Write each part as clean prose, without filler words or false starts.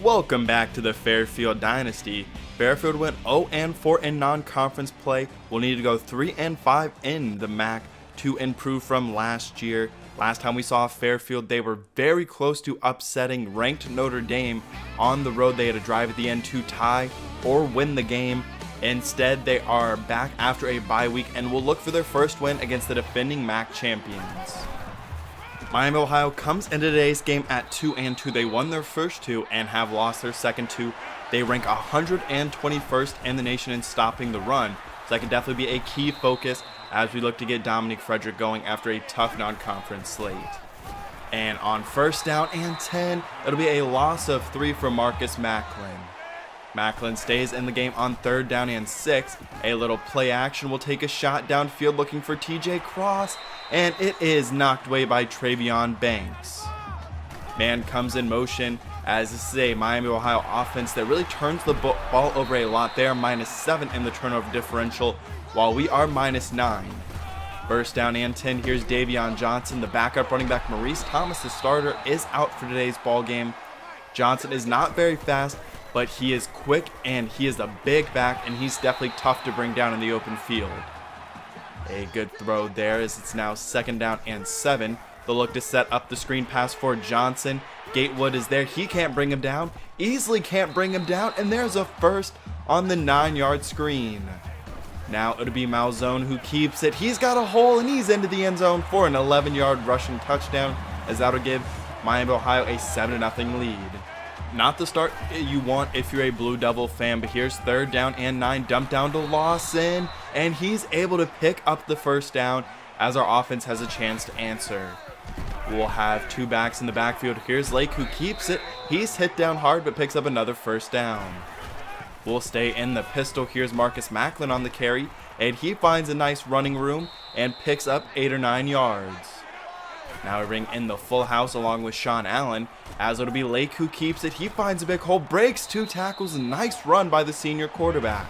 Welcome back to the Fairfield Dynasty. Fairfield went 0-4 in non-conference play. We'll need to go 3-5 in the MAC to improve from last year. Last time we saw Fairfield, they were very close to upsetting ranked Notre Dame on the road. They had to drive at the end to tie or win the game. Instead, they are back after a bye week and will look for their first win against the defending MAC champions. Miami, Ohio comes into today's game at 2-2. They won their first two and have lost their second two. They rank 121st in the nation in stopping the run, so that can definitely be a key focus as we look to get Dominic Frederick going after a tough non-conference slate. And on first down and 10, it'll be a loss of 3 for Marcus Macklin. Macklin stays in the game on third down and 6. A little play action will take a shot downfield looking for TJ Cross, and it is knocked away by Travion Banks. Man comes in motion as this is a Miami, Ohio offense that really turns the ball over a lot. They are -7 in the turnover differential, while we are -9. First down and 10. Here's Davion Johnson. The backup running back Maurice Thomas, the starter, is out for today's ball game. Johnson is not very fast, but he is quick and he is a big back, and he's definitely tough to bring down in the open field. A good throw there as it's now second down and 7. They'll look to set up the screen pass for Johnson. Gatewood is there. He can't bring him down. Easily can't bring him down, and there's a first on the 9-yard screen. Now it'll be Malzone who keeps it. He's got a hole and he's into the end zone for an 11-yard rushing touchdown, as that'll give Miami, Ohio a 7-0 lead. Not the start you want if you're a Blue Devil fan, but here's third down and 9, dumped down to Lawson, and he's able to pick up the first down as our offense has a chance to answer. We'll have two backs in the backfield. Here's Lake who keeps it. He's hit down hard but picks up another first down. We'll stay in the pistol. Here's Marcus Macklin on the carry, and he finds a nice running room and picks up 8 or 9 yards. Now we bring in the full house along with Sean Allen, as it'll be Lake who keeps it. He finds a big hole, breaks 2 tackles, a nice run by the senior quarterback.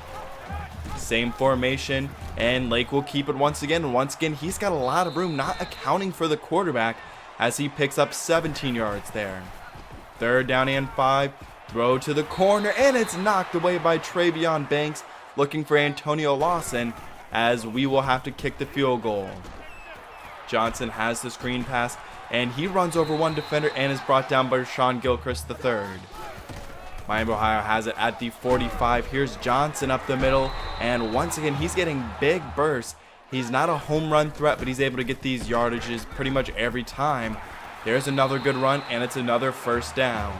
Same formation, and Lake will keep it once again. And once again, he's got a lot of room, not accounting for the quarterback, as he picks up 17 yards there. Third down and 5, throw to the corner, and it's knocked away by Travion Banks, looking for Antonio Lawson, as we will have to kick the field goal. Johnson has the screen pass, and he runs over one defender and is brought down by Sean Gilchrist III. Miami, Ohio has it at the 45. Here's Johnson up the middle, and once again, he's getting big bursts. He's not a home run threat, but he's able to get these yardages pretty much every time. There's another good run, and it's another first down.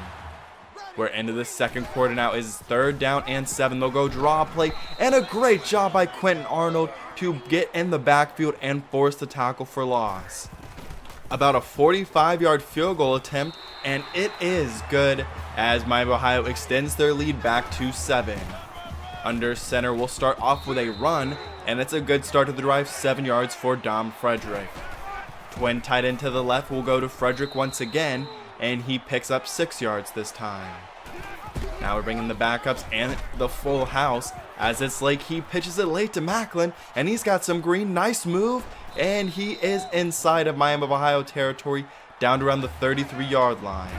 We're into the second quarter now. Is third down and 7. They'll go draw play, and a great job by Quentin Arnold to get in the backfield and force the tackle for loss. About a 45-yard field goal attempt, and it is good as Miami, Ohio extends their lead back to 7. Under center, we'll start off with a run, and it's a good start to the drive, 7 yards for Dom Frederick. Twin tight end to the left will go to Frederick once again, and he picks up 6 yards this time. Now we're bringing the backups and the full house, as it's Lake. He pitches it late to Macklin, and he's got some green. Nice move, and he is inside of Miami, Ohio territory, down to around the 33-yard line.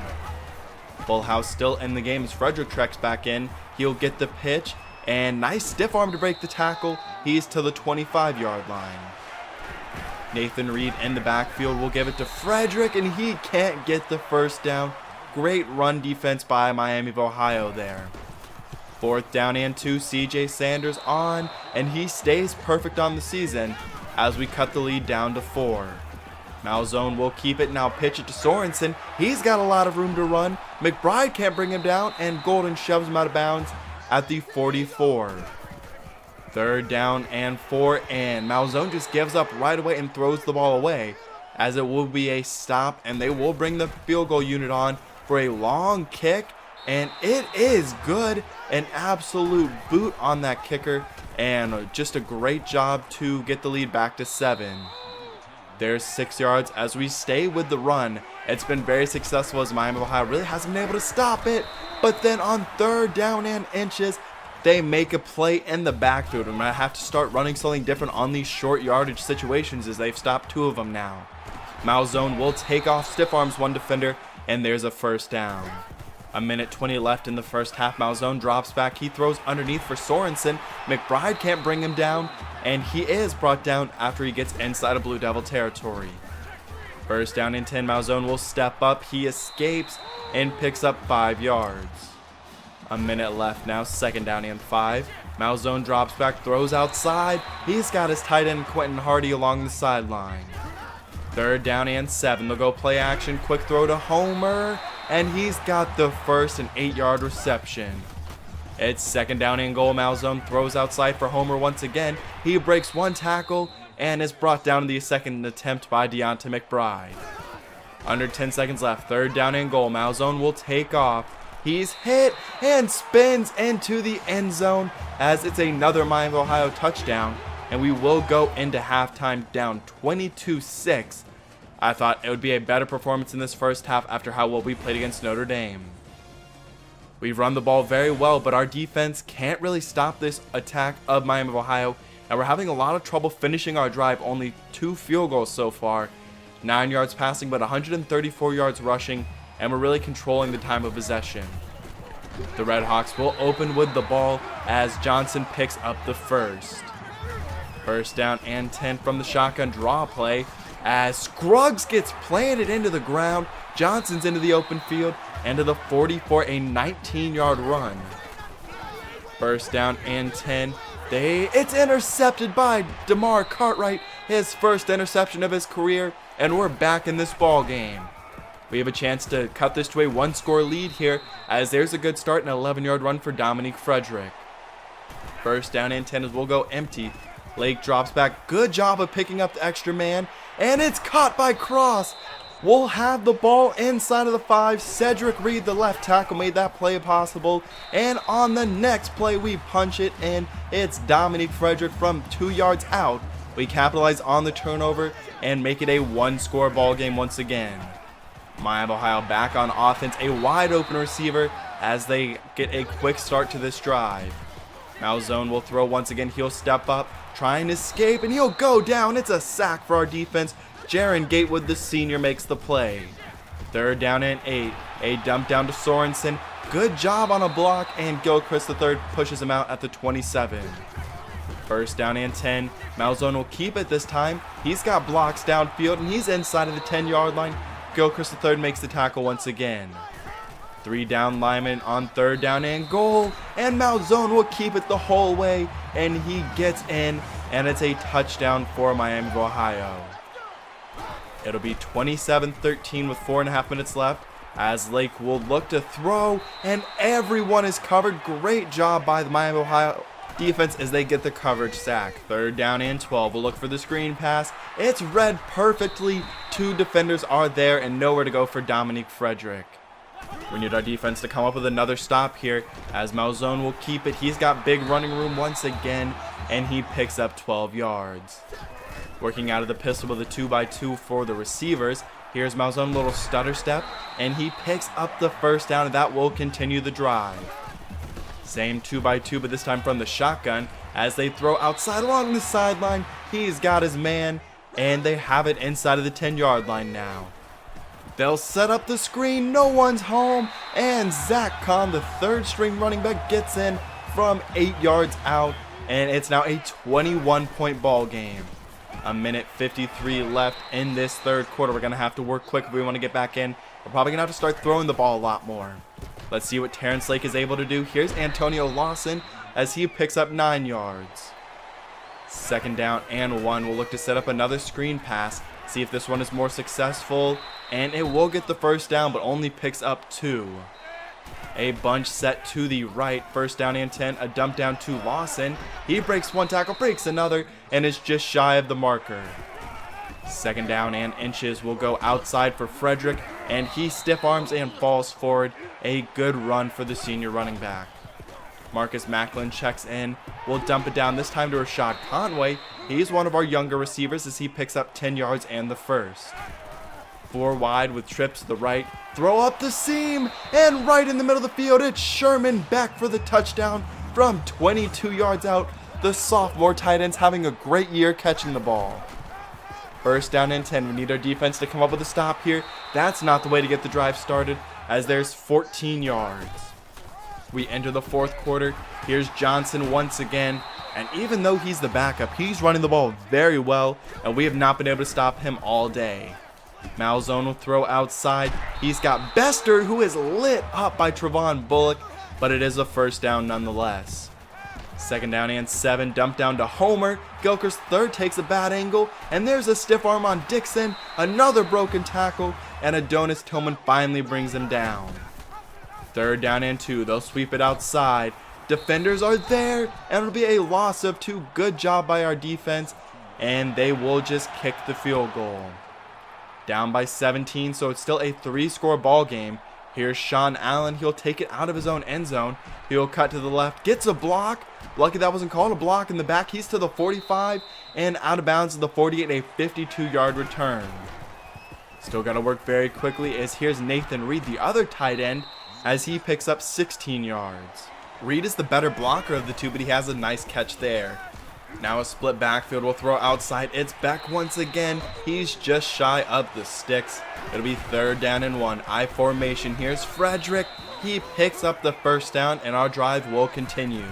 Full house still in the game as Frederick treks back in. He'll get the pitch, and nice stiff arm to break the tackle. He's to the 25-yard line. Nathan Reed in the backfield will give it to Frederick, and he can't get the first down. Great run defense by Miami of Ohio there. Fourth down and 2, CJ Sanders on, and he stays perfect on the season as we cut the lead down to 4. Malzone will keep it, now pitch it to Sorensen. He's got a lot of room to run. McBride can't bring him down, and Golden shoves him out of bounds at the 44. Third down and 4, and Malzone just gives up right away and throws the ball away, as it will be a stop, and they will bring the field goal unit on for a long kick, and it is good. An absolute boot on that kicker, and just a great job to get the lead back to 7. There's 6 yards as we stay with the run. It's been very successful as Miami, Ohio really hasn't been able to stop it, but then on third down and inches, they make a play in the backfield. I'm going to have to start running something different on these short yardage situations as they've stopped 2 of them now. Malzone will take off, stiff arms one defender, and there's a first down. A minute 20 left in the first half. Malzone drops back. He throws underneath for Sorensen. McBride can't bring him down, and he is brought down after he gets inside of Blue Devil territory. First down and 10. Malzone will step up. He escapes and picks up 5 yards. A minute left now. Second down and 5. Malzone drops back, throws outside. He's got his tight end Quentin Hardy along the sideline. Third down and 7. They'll go play action. Quick throw to Homer. And he's got the first and 8-yard reception. It's second down and goal. Malzone throws outside for Homer once again. He breaks one tackle and is brought down to the second attempt by Deonta McBride. Under 10 seconds left. Third down and goal. Malzone will take off. He's hit and spins into the end zone as it's another Miami of Ohio touchdown. And we will go into halftime down 22-6. I thought it would be a better performance in this first half after how well we played against Notre Dame. We've run the ball very well, but our defense can't really stop this attack of Miami of Ohio, and we're having a lot of trouble finishing our drive. Only 2 field goals so far, 9 yards passing, but 134 yards rushing, and we're really controlling the time of possession. The Red Hawks will open with the ball as Johnson picks up the first. First down and 10 from the shotgun draw play. As Scruggs gets planted into the ground, Johnson's into the open field and to the 40 for a 19-yard run. First down and 10. It's intercepted by DeMar Cartwright, his first interception of his career, and we're back in this ball game. We have a chance to cut this to a 1-score lead here, as there's a good start and an 11-yard run for Dominique Frederick. First down and 10 as we'll go empty. Lake drops back. Good job of picking up the extra man. And it's caught by Cross. We'll have the ball inside of the 5. Cedric Reed, the left tackle, made that play possible. And on the next play, we punch it in. It's Dominique Frederick from 2 yards out. We capitalize on the turnover and make it a 1-score ball game once again. Miami of Ohio back on offense. A wide open receiver as they get a quick start to this drive. Malzone will throw once again. He'll step up, trying to escape, and he'll go down. It's a sack for our defense. Jaron Gatewood, the senior, makes the play. Third down and 8. A dump down to Sorensen. Good job on a block, and Gilchrist III pushes him out at the 27. First down and 10. Malzone will keep it this time. He's got blocks downfield, and he's inside of the 10-yard line. Gilchrist III makes the tackle once again. 3 down linemen on third down and goal, and Malzone will keep it the whole way, and he gets in, and it's a touchdown for Miami of Ohio. It'll be 27-13 with 4.5 minutes left as Lake will look to throw, and everyone is covered. Great job by the Miami of Ohio defense as they get the coverage sack. Third down and 12. We'll look for the screen pass. It's read perfectly. 2 defenders are there and nowhere to go for Dominique Frederick. We need our defense to come up with another stop here as Malzone will keep it. He's got big running room once again, and he picks up 12 yards. Working out of the pistol with a 2x2 for the receivers. Here's Malzone, little stutter step, and he picks up the first down, and that will continue the drive. Same 2x2, but this time from the shotgun as they throw outside along the sideline. He's got his man, and they have it inside of the 10-yard line now. They'll set up the screen, no one's home, and Zach Kahn, the third-string running back, gets in from 8 yards out, and it's now a 21-point ball game. A minute 53 left in this third quarter. We're going to have to work quick if we want to get back in. We're probably going to have to start throwing the ball a lot more. Let's see what Terrence Lake is able to do. Here's Antonio Lawson as he picks up 9 yards. Second down and 1. We'll look to set up another screen pass. See if this one is more successful. And it will get the first down, but only picks up 2. A bunch set to the right. First down and 10. A dump down to Lawson. He breaks one tackle, breaks another, and is just shy of the marker. Second down and inches. Will go outside for Frederick, and he stiff arms and falls forward. A good run for the senior running back. Marcus Macklin checks in. We'll dump it down this time to Rashad Conway. He's one of our younger receivers as he picks up 10 yards and the first. 4 wide with trips to the right. Throw up the seam, and right in the middle of the field, it's Sherman back for the touchdown from 22 yards out. The sophomore tight end's having a great year catching the ball. First down and 10. We need our defense to come up with a stop here. That's not the way to get the drive started. as there's 14 yards. We enter the fourth quarter. Here's Johnson once again, and even though he's the backup, he's running the ball very well, and we have not been able to stop him all day. Malzone will throw outside. He's got Bester, who is lit up by Trevon Bullock, but it is a first down nonetheless. Second down and 7, dump down to Homer. Gilchrist third takes a bad angle, and there's a stiff arm on Dixon, another broken tackle, and Adonis Tillman finally brings him down. Third down and 2, they'll sweep it outside. Defenders are there, and it'll be a loss of 2. Good job by our defense, and they will just kick the field goal. Down by 17, so it's still a 3-score ball game. Here's Sean Allen. He'll take it out of his own end zone. He'll cut to the left, gets a block. Lucky that wasn't called a block in the back. He's to the 45 and out of bounds to the 48, a 52-yard return. Still got to work very quickly as here's Nathan Reed, the other tight end, as he picks up 16 yards. Reed is the better blocker of the two, but he has a nice catch there. Now a split backfield will throw outside. It's Beck once again. He's just shy of the sticks. It'll be third down and 1. I formation. Here's Frederick. He picks up the first down, and our drive will continue.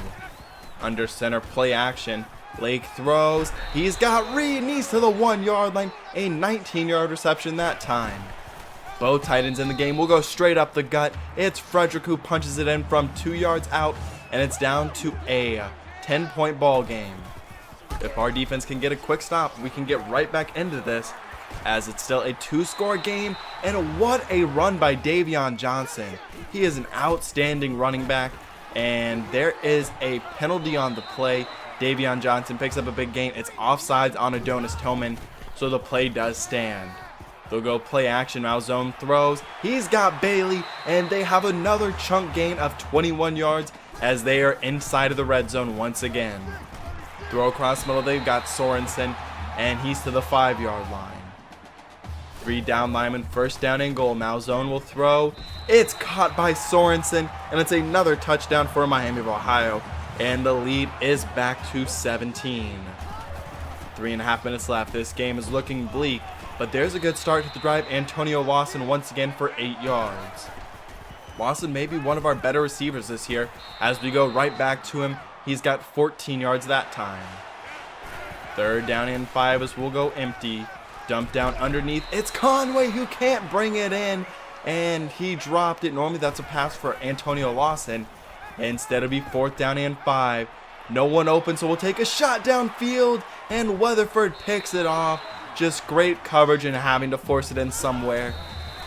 Under center play action. Lake throws. He's got Reed, and he's to the 1-yard line. A 19-yard reception that time. Both tight ends in the game will go straight up the gut. It's Frederick who punches it in from 2 yards out, and it's down to a 10-point ball game. If our defense can get a quick stop, we can get right back into this, as it's still a 2-score game, and what a run by Davion Johnson. He is an outstanding running back, and there is a penalty on the play. Davion Johnson picks up a big gain. It's offsides on Adonis Tillman, so the play does stand. They'll go play action. Malzone throws. He's got Bailey, and they have another chunk gain of 21 yards as they are inside of the red zone once again. Throw across middle, they've got Sorensen, and he's to the 5-yard line. 3 down linemen, first down and goal. Malzone will throw. It's caught by Sorensen, and it's another touchdown for Miami of Ohio, and the lead is back to 17. 3.5 minutes left. This game is looking bleak, but there's a good start to the drive. Antonio Lawson once again for 8 yards. Lawson may be one of our better receivers this year, as we go right back to him. He's got 14 yards that time. Third down and 5 as we'll go empty. Dump down underneath. It's Conway who can't bring it in, and he dropped it. Normally that's a pass for Antonio Lawson. Instead it'll be 4th down and 5. No one open, so we'll take a shot downfield, and Weatherford picks it off. Just great coverage and having to force it in somewhere,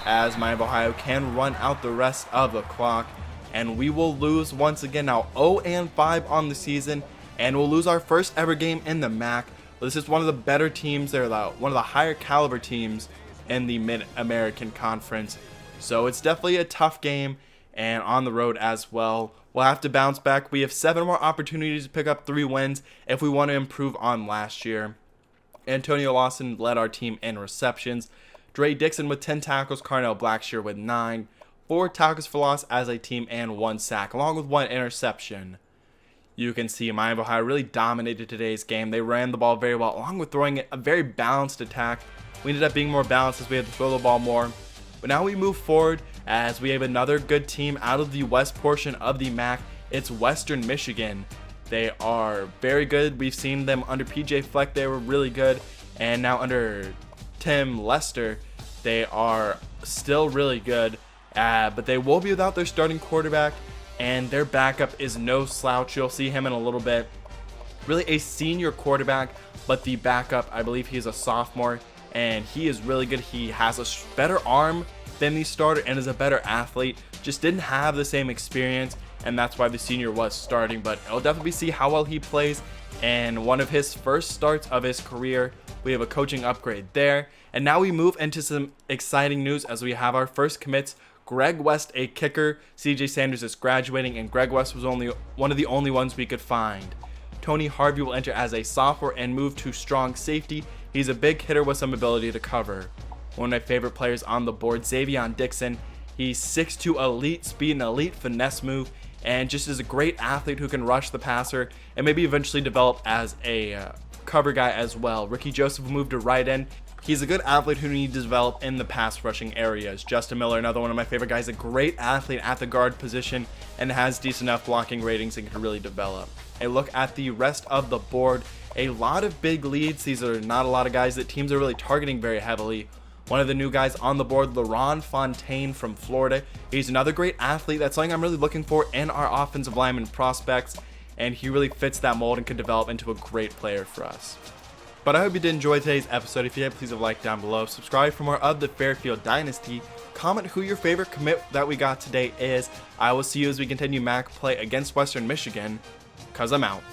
as Miami of Ohio can run out the rest of the clock. And we will lose once again, now 0-5 on the season, and we'll lose our first ever game in the MAC. This is one of the better teams. They're one of the higher caliber teams in the Mid-American Conference. So it's definitely a tough game, and on the road as well. We'll have to bounce back. We have 7 more opportunities to pick up 3 wins if we want to improve on last year. Antonio Lawson led our team in receptions. Dre Dixon with 10 tackles, Carnell Blackshear with 9. 4 tackles for loss as a team and 1 sack, along with 1 interception. You can see Miami of Ohio really dominated today's game. They ran the ball very well, along with throwing a very balanced attack. We ended up being more balanced as we had to throw the ball more. But now we move forward as we have another good team out of the west portion of the MAC. It's Western Michigan. They are very good. We've seen them under PJ Fleck. They were really good. And now under Tim Lester, they are still really good. But they will be without their starting quarterback, and their backup is no slouch. You'll see him in a little bit. Really a senior quarterback, but the backup, I believe he's a sophomore, and he is really good. He has a better arm than the starter and is a better athlete. Just didn't have the same experience, and that's why the senior was starting. But I'll definitely see how well he plays. And one of his first starts of his career, we have a coaching upgrade there. And now we move into some exciting news as we have our first commits. Greg West, a kicker. CJ Sanders is graduating, and Greg West was only one of the only ones we could find. Tony Harvey will enter as a sophomore and move to strong safety. He's a big hitter with some ability to cover. One of my favorite players on the board, Xavion Dixon. He's 6'2", elite speed and elite finesse move, and just is a great athlete who can rush the passer and maybe eventually develop as a cover guy as well. Ricky Joseph will move to right end. He's a good athlete who needs to develop in the pass rushing areas. Justin Miller, another one of my favorite guys, a great athlete at the guard position and has decent enough blocking ratings and can really develop. A look at the rest of the board, a lot of big leads. These are not a lot of guys that teams are really targeting very heavily. One of the new guys on the board, LARON FONTAINE from Florida. He's another great athlete. That's something I'm really looking for in our offensive lineman prospects, and he really fits that mold and could develop into a great player for us. But I hope you did enjoy today's episode. If you did, please leave a like down below. Subscribe for more of the Fairfield Dynasty. Comment who your favorite commit that we got today is. I will see you as we continue MAC play against Western Michigan, 'cause I'm out.